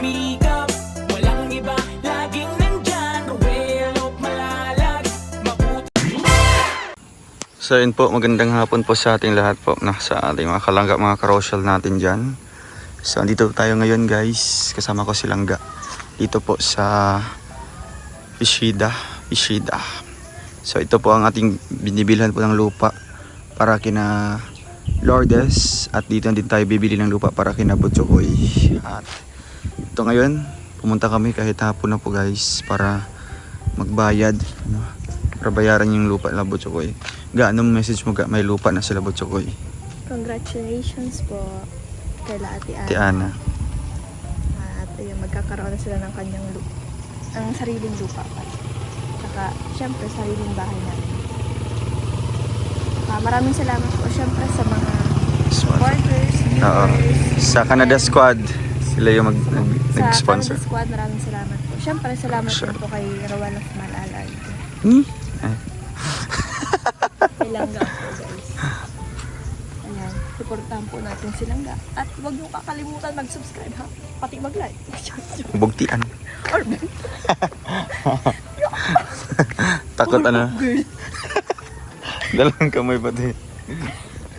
sumikap. Walang iba, laging nandyan. Rowelo, malalag, mabuti. So yun po, magandang hapon po sa ating lahat po, sa ating mga kalangga, mga karosyal natin dyan. So andito tayo ngayon guys, kasama ko si Langga dito po sa Pishida. So ito po ang ating binibilhan po ng lupa para kina Lourdes, at dito din tayo bibili ng lupa para kina Butchokoy. At ito ngayon, pumunta kami kahit hapon na po guys para magbayad, para bayaran yung lupa na Butchokoy. Ga, anong message mo ga? May lupa na sila Butchokoy. Congratulations po kay Ate Ana. Ate Ana. At ayun, magkakaroon na sila ng kanyang ang sariling lupa pa. Saka, syempre, sariling bahay natin. Maraming salamat po syempre sa mga supporters, Oo. viewers. Sa Canada Squad, sila yung nag-sponsor. Sa Canada Squad, maraming salamat po. Syempre, salamat Sure. din po kay Rowan of Malalay. Ilangga po guys. Ayan, supportahan po natin si Langga. At huwag niyo kakalimutan mag-subscribe ha. Pati mag-like. Bugtian. Or Takot ano? girl. Dalawang kamay pati.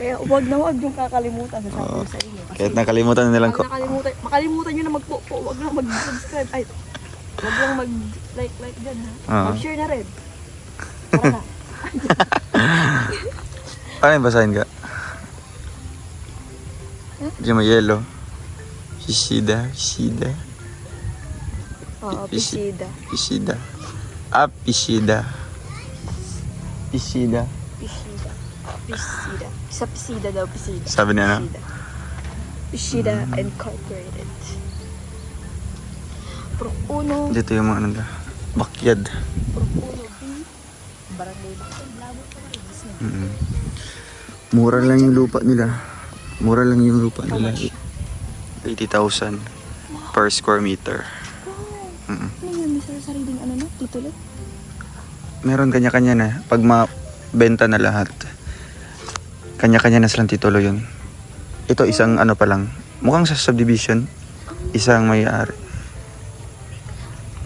Kaya huwag niyong kakalimutan sa sabi ko sa inyo. Kasi Kahit nakalimutan na nilang ko. pag makalimutan nyo na magpo-po, huwag na mag-subscribe. Ay, huwag lang mag-like dyan ha. Mag-share na rin. Tara na. Paano yung basahin ka? Diyan may yellow. Pishida. Oo, Pishida. Pishida. Ah, Pishida. Pishida. Sa Pishida daw, Pishida. Sabi niya na? Pishida Incorporated. Pro Uno. Dito yung mga ano na. Bakyard. Pro Uno B. Barangay Bakyard. Labo pa rin. Mura lang yung lupa nila. 80,000 per square meter. Ano yun? May sariling ano na? Titulo? Meron kanya-kanya na. Pag mabenta na lahat, kanya-kanya na silang titulo yun. Ito isang ano pa lang. Mukhang sa subdivision. Isang may-ari.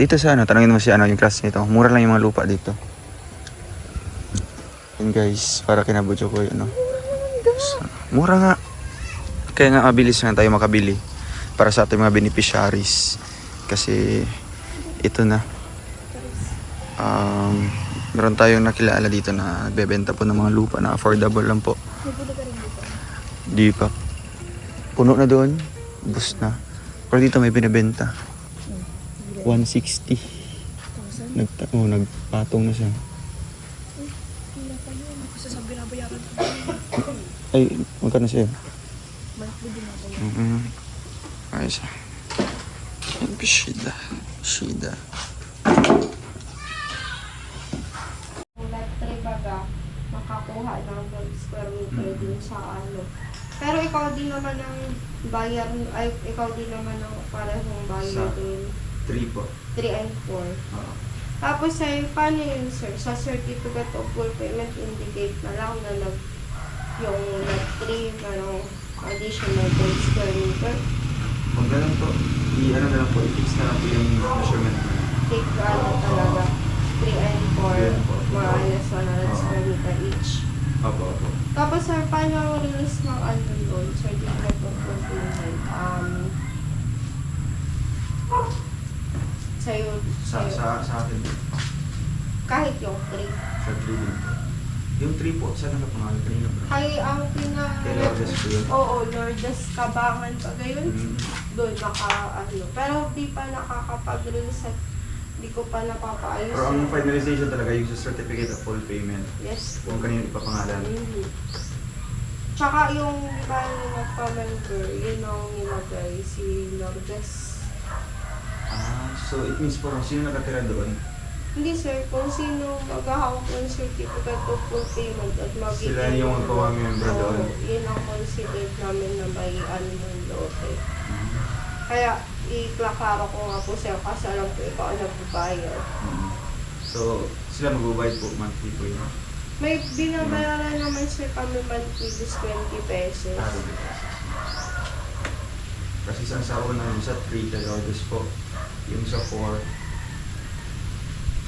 Dito sa ano, tanongin mo si ano, yung class nito. Mura lang yung mga lupa dito. Yun guys, para kinabudyo ko yun. Mura nga. Kaya nga mabilis na tayo makabili para sa ating mga beneficiaries. Kasi ito na. Meron tayong nakilala dito na bebenta po ng mga lupa na affordable lang po. Di pa. Puno na doon. Bus na. Pero dito may binibenta. 160. Nagpatong na siya. Ay, magkano siya? Ayos. Pishida. Ulat 3 baga, makakuha ng 12 square meter din sa ano. Pero ikaw din naman ang bayar, ay ikaw din naman ang parehong bayar din. 3 po. 3 and 4. Tapos sir, paano yun sir? Sa certificate of full payment, indicate na lang na yung lot 3, parang additional 12 square meter. Kung ganun po, i-ano na lang po, i-fix na lang po yung measurement na. Take ano talaga, 3 and 4, more or less 100 square meter each. Opo. Tapos sir, paano ang release ng ano doon? Certificate of full payment? Sa'yo. Sa akin. Kahit yung 3. Sa 3 din po. Yung 3 po, saan nakapangalan kanina po? Kay ang Kay Lourdes po yun? Oo, Lourdes Kabangan pa gayon. Doon Pero di pa nakakapag-release at di ko pa napapaayos. Pero ang finalization talaga yung sa certificate of full payment. Yes. Kung kanino ipapangalan. Tsaka yung iba yung nagpa-member, yun ang nilagay si Lourdes. So it means po kung sino nakatira doon, Hindi sir, kung sino maghahawak ng certificate of full payment at magiging... sila yung magpawa-member doon. Yun ang considered namin na may ano ng lote. Kaya iklakaro ko nga po sir kasi alam ko ikaw ang nagbabayad. So sila magbabayad po monthly po yun. May binabayaran naman sir kami monthly is 20 pesos. Kasi isang saro na yung sa 3 Telodes po. Yung sa 4,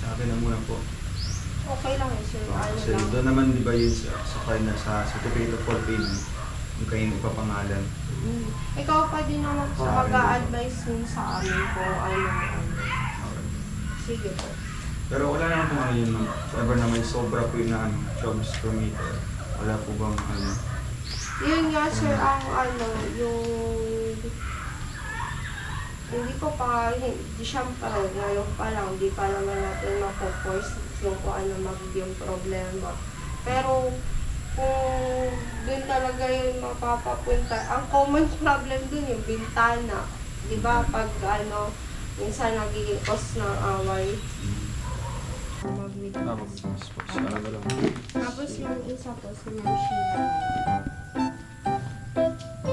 sa akin na muna po. Okay lang yun, sir. Ano Kasi lang. doon naman di ba yun sa final sa certificate of full payment, yung kayo ipapangalan. Ikaw pa din naman po Sa akin mag-a-advise mo sa amin kung ano. Sige po. Pero wala naman kung ano yun, ma'am. If ever na may sobra po yun na jobs per meter, wala po bang ano? Yun nga, sir, ang ano, yung... Hindi ko pa, hindi siyempre, ngayon pa lang, hindi pa naman natin mapo-force yung kung ano magiging problema. Pero, kung dun talaga yung mapapapunta, ang common problem dun yung bintana. Di ba? Pag ano, minsan nagiging cause ng away. Tapos po, sa alaga lang. Tapos yung isa po, si Ma'am Sheila.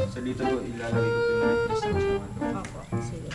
So dito po, ilalagay ko po yung witness na naman. Opo, sige.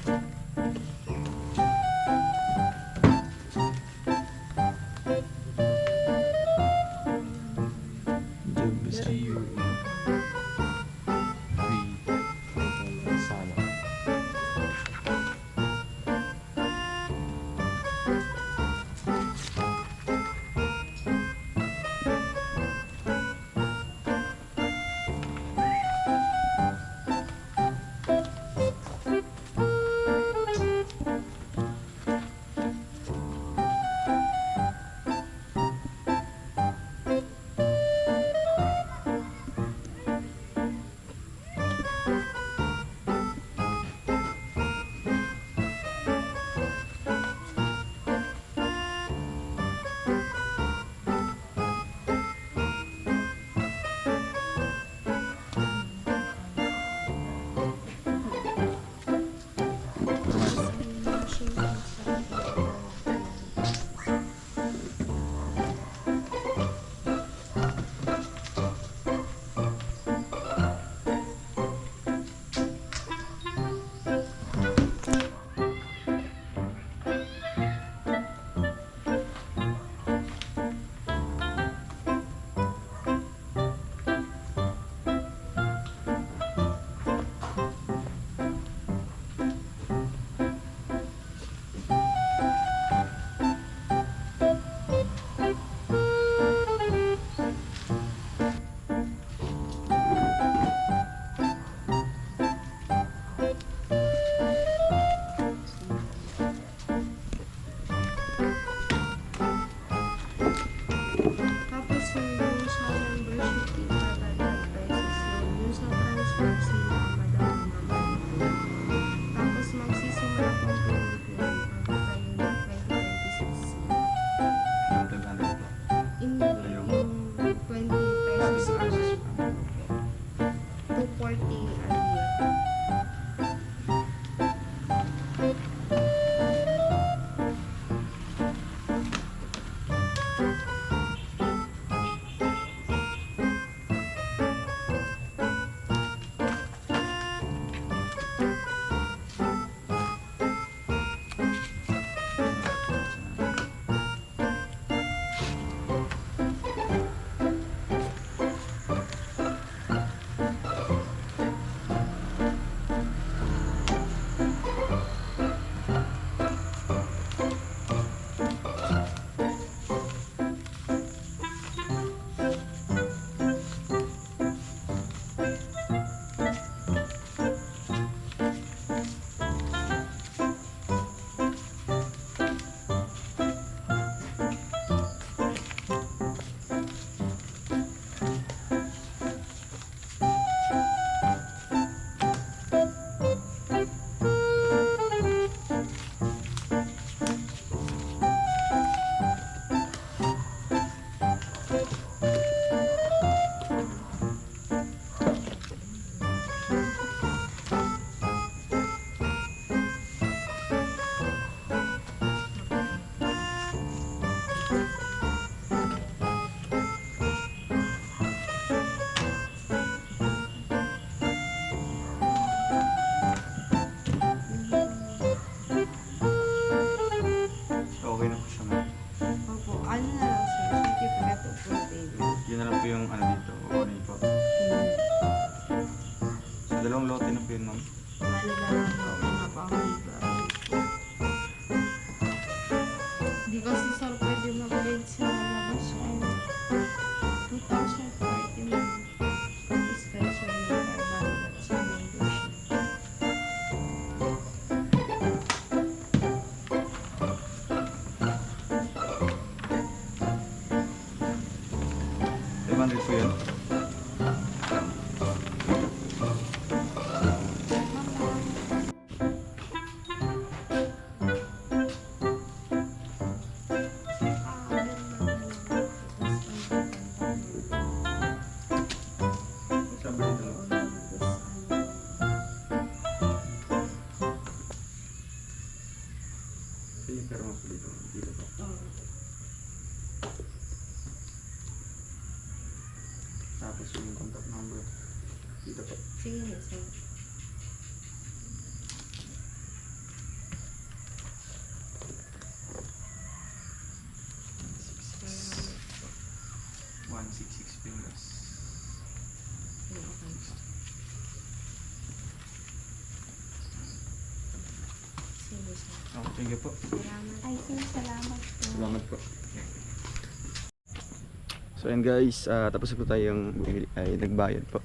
Pero mo po dito. Dito po. Tapos yung contact number. Dito po. Sige na, sir. One, 166 fingers. Sige, sir. Oh, thank you po. Salamat. Ay, sir, salamat po. Salamat po. So ayan guys, tapos po tayong nagbayad po.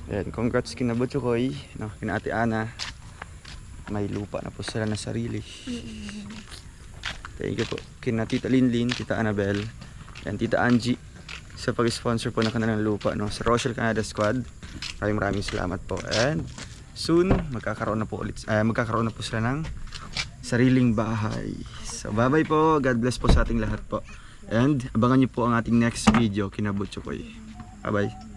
Ayan, congrats kina Butchokoy, no, kina Ate Ana. May lupa na po sila na sarili. Thank you po kina Tita Linlin, Tita Annabel, and Tita Angie sa pag-sponsor po ng kanilang lupa, no, sa Rochelle Canada Squad. Maraming salamat po. And soon magkakaroon na po sila ng sariling bahay. So bye bye po. God bless po sa ating lahat po. And abangan niyo po ang ating next video kina Butchokoy. Bye bye.